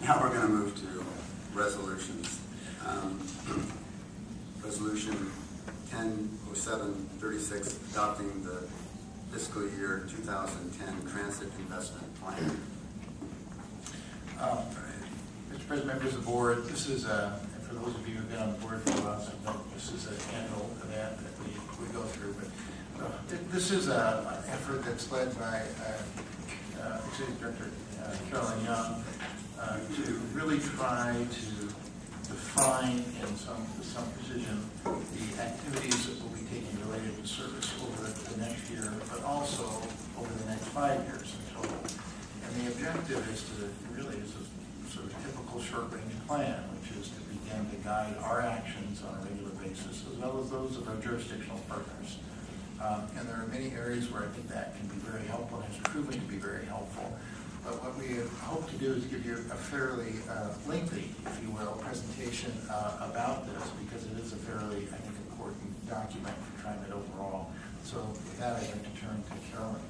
Now we're going to move to resolutions. Resolution 100736, adopting the fiscal year 2010 Transit Investment Plan. Mr. President, members of the board, this is, for those of you who have been on the board for a while, this is an annual event that we go through. But this is an effort that's led by Executive Director Carolyn Young to really try to define in some precision the activities that will be taken related to service over the next year, but also over the next 5 years in total. And the objective is to really is a sort of typical short-range plan, which is to begin to guide our actions on a regular basis, as well as those of our jurisdictional partners. And there are many areas where I think that can be very helpful and has proven to be very helpful. But what we hope to do is give you a fairly lengthy, if you will, presentation about this, because it is a fairly, I think, important document for TriMet overall. So with that, I'd like to turn to Carolyn.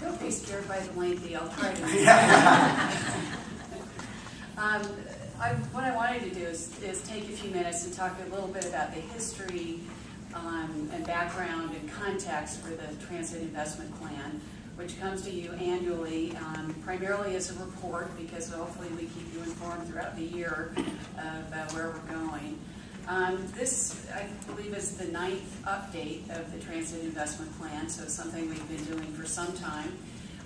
Don't be scared by the lengthy, I'll try to. What I wanted to do is take a few minutes and talk a little bit about the history and background and context for the Transit Investment Plan, which comes to you annually, primarily as a report, because hopefully we keep you informed throughout the year of where we're going. This, I believe, is the 9th update of the Transit Investment Plan, so it's something we've been doing for some time.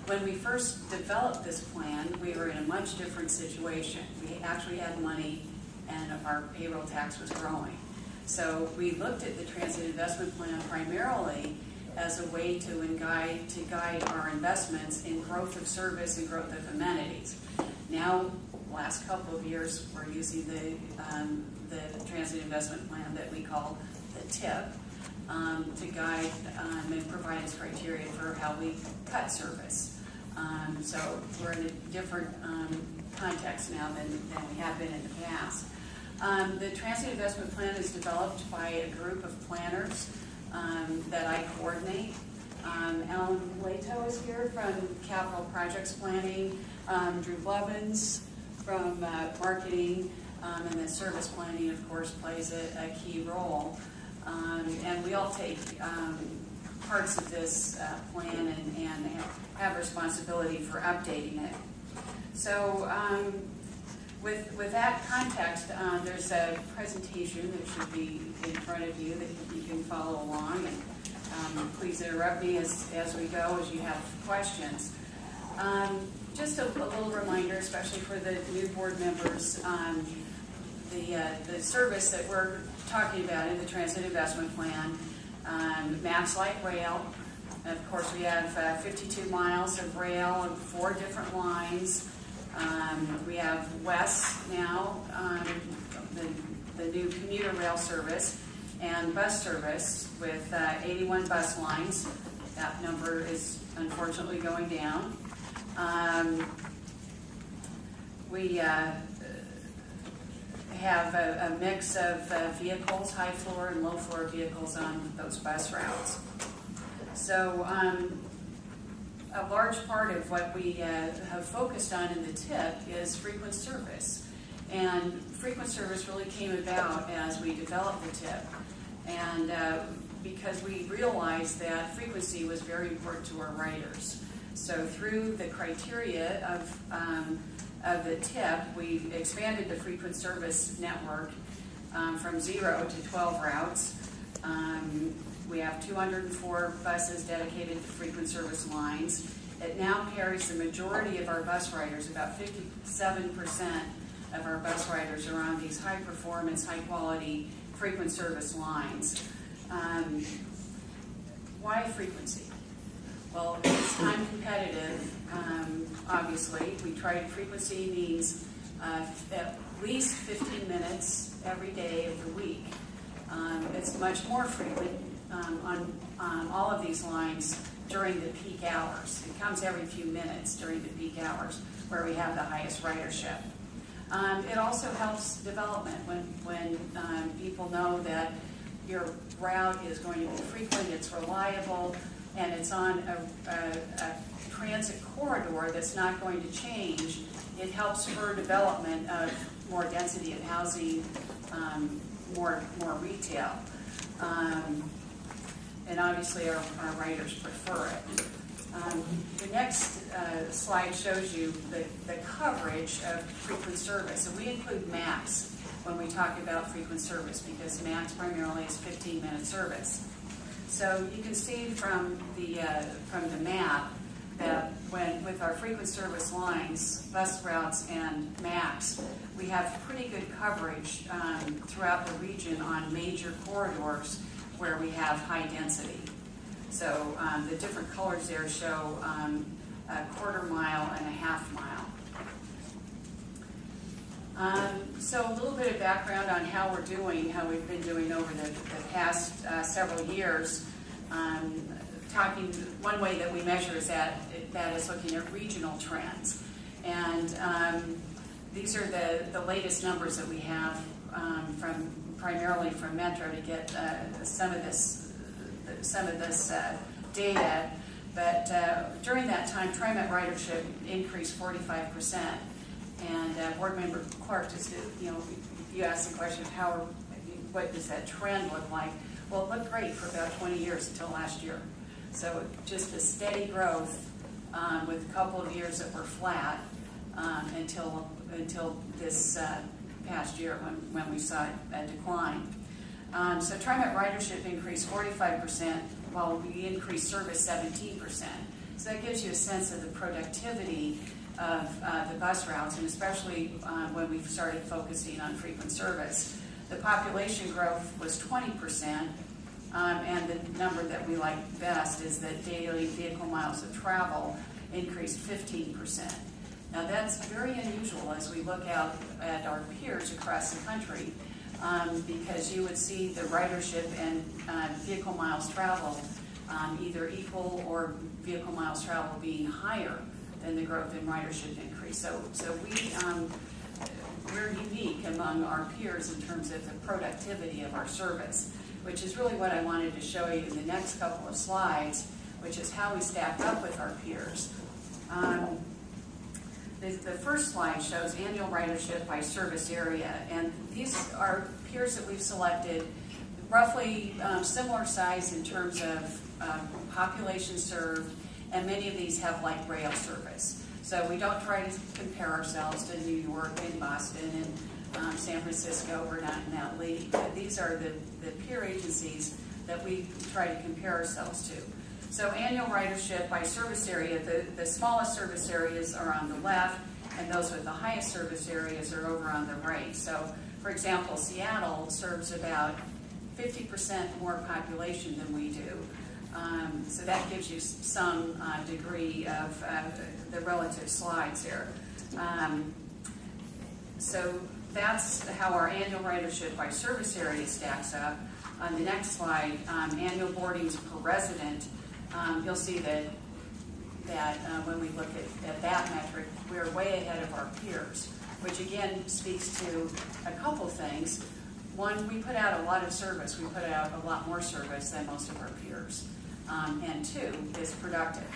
When we first developed this plan, we were in a much different situation. We actually had money and our payroll tax was growing. So we looked at the Transit Investment Plan primarily as a way to guide our investments in growth of service and growth of amenities. Now, last couple of years, we're using the Transit Investment Plan that we call the TIP to guide and provide us criteria for how we cut service. So we're in a different context now than we have been in the past. The Transit Investment Plan is developed by a group of planners that I coordinate. Alan Lato is here from Capital Projects Planning, Drew Blevins from Marketing, and then Service Planning, of course, plays a key role. And we all take parts of this plan and have responsibility for updating it. So with that context, there's a presentation that should be in front of you that you can follow along, and please interrupt me as we go as you have questions. Just a little reminder, especially for the new board members, the service that we're talking about in the Transit Investment Plan, maps like rail. And of course, we have 52 miles of rail and 4 different lines. We have WES now, the new commuter rail service, and bus service with 81 bus lines. That number is unfortunately going down. We have a mix of vehicles, high floor and low floor vehicles on those bus routes. So a large part of what we have focused on in the TIP is frequent service. And frequent service really came about as we developed the TIP. And because we realized that frequency was very important to our riders. So through the criteria of the TIP, we expanded the frequent service network from 0 to 12 routes. We have 204 buses dedicated to frequent service lines. It now carries the majority of our bus riders. About 57% of our bus riders are on these high performance, high quality frequent service lines. Why frequency? Well, it's time competitive, obviously. We tried frequency means at least 15 minutes every day of the week. It's much more frequent on all of these lines during the peak hours. It comes every few minutes during the peak hours where we have the highest ridership. It also helps development when people know that your route is going to be frequent, it's reliable, and it's on a transit corridor that's not going to change, it helps spur development of more density of housing, more retail. And obviously our riders prefer it. The next slide shows you the coverage of frequent service. And we include MAX when we talk about frequent service, because MAX primarily is 15-minute service. So you can see from the map that with our frequent service lines, bus routes, and MAX, we have pretty good coverage throughout the region on major corridors where we have high density. So the different colors there show a quarter mile and a half mile. So a little bit of background on how we've been doing over the past several years. One way that we measure is that is looking at regional trends. And these are the latest numbers that we have primarily from Metro to get some of this data. But during that time, TriMet ridership increased 45%. And Board Member Clark, just you asked the question of what does that trend look like? Well, it looked great for about 20 years until last year. So just a steady growth with a couple of years that were flat until this past year when we saw a decline. So TriMet ridership increased 45%, while we increased service 17%. So that gives you a sense of the productivity of the bus routes, and especially when we started focusing on frequent service. The population growth was 20%, and the number that we like best is that daily vehicle miles of travel increased 15%. Now that's very unusual as we look out at our peers across the country, because you would see the ridership and vehicle miles traveled either equal or vehicle miles traveled being higher than the growth in ridership increase. So we're unique among our peers in terms of the productivity of our service, which is really what I wanted to show you in the next couple of slides, which is how we stack up with our peers. The first slide shows annual ridership by service area, and these are peers that we've selected, roughly similar size in terms of population served, and many of these have light rail service. So we don't try to compare ourselves to New York and Boston and San Francisco. We're not in that league. But these are the peer agencies that we try to compare ourselves to. So annual ridership by service area, the smallest service areas are on the left, and those with the highest service areas are over on the right. So, for example, Seattle serves about 50% more population than we do. So that gives you some degree of the relative slides there. So that's how our annual ridership by service area stacks up. On the next slide, annual boardings per resident, you'll see that when we look at that metric, we're way ahead of our peers, which again speaks to a couple things. One, we put out a lot of service. We put out a lot more service than most of our peers. And two, is productive.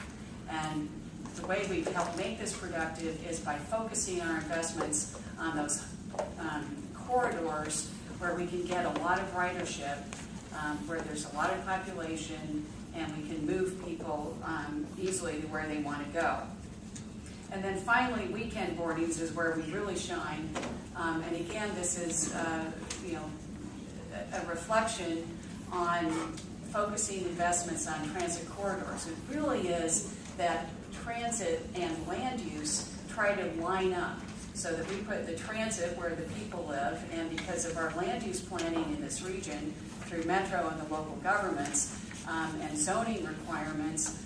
And the way we've helped make this productive is by focusing our investments on those corridors where we can get a lot of ridership, where there's a lot of population, and we can move people easily to where they want to go. And then finally, weekend boardings is where we really shine. And again, this is a reflection on focusing investments on transit corridors. It really is that transit and land use try to line up so that we put the transit where the people live, and because of our land use planning in this region through Metro and the local governments and zoning requirements,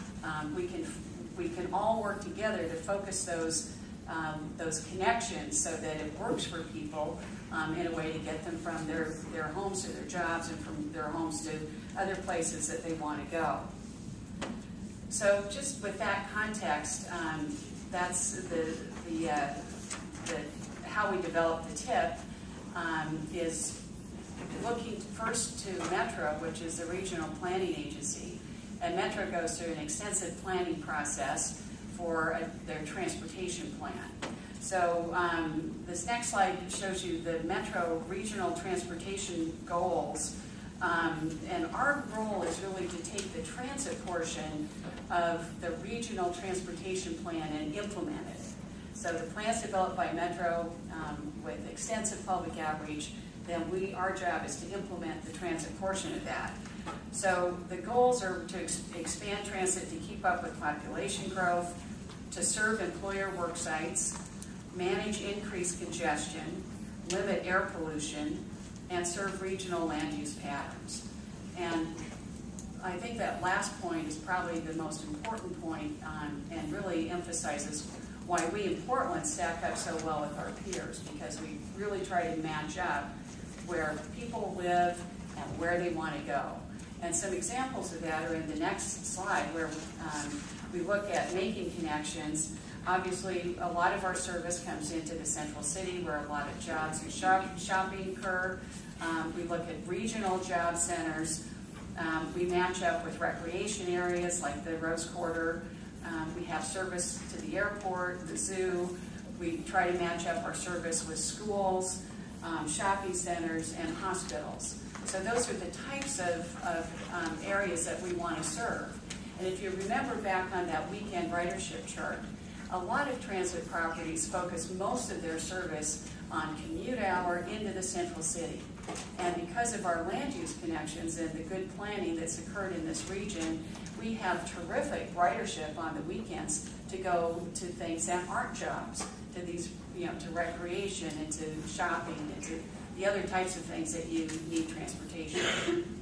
we can all work together to focus those connections so that it works for people in a way to get them from their homes to their jobs and from their homes to other places that they want to go. So just with that context, that's how we develop the TIP is looking first to Metro, which is the regional planning agency, And Metro goes through an extensive planning process for their transportation plan. So this next slide shows you the Metro regional transportation goals. And our role is really to take the transit portion of the regional transportation plan and implement it. So the plan's developed by Metro with extensive public outreach. Then our job is to implement the transit portion of that. So the goals are to expand transit to keep up with population growth, to serve employer work sites, manage increased congestion, limit air pollution, and serve regional land use patterns. And I think that last point is probably the most important point and really emphasizes why we in Portland stack up so well with our peers, because we really try to match up where people live and where they want to go. And some examples of that are in the next slide, where we look at making connections. Obviously, a lot of our service comes into the central city where a lot of jobs and shopping occur. We look at regional job centers. We match up with recreation areas like the Rose Quarter. We have service to the airport, the zoo. We try to match up our service with schools, shopping centers, and hospitals. So those are the types of areas that we want to serve. And if you remember back on that weekend ridership chart, a lot of transit properties focus most of their service on commute hour into the central city. And because of our land use connections and the good planning that's occurred in this region, we have terrific ridership on the weekends to go to things that aren't jobs, to these, to recreation and to shopping and to the other types of things that you need transportation.